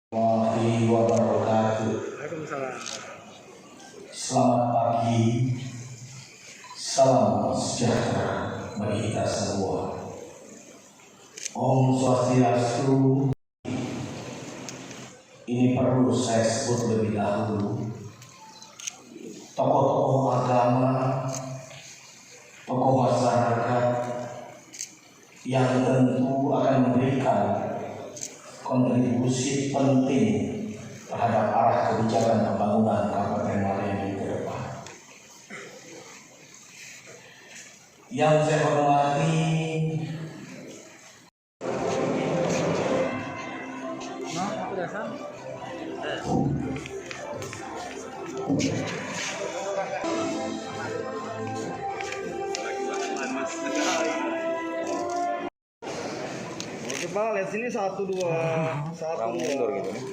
Warahmatullahi wabarakatuh. Selamat pagi, salam sejahtera bagi kita semua. Om Swastiastu. Ini perlu saya sebut lebih dahulu. Tokoh-tokoh agama, tokoh masyarakat yang tentu akan memberikan kontribusi penting terhadap arah kebijakan pembangunan Kabupaten Malayani ke depan. Yang saya hormati coba lihat sini 1 2 1 2 mundur gitu nih.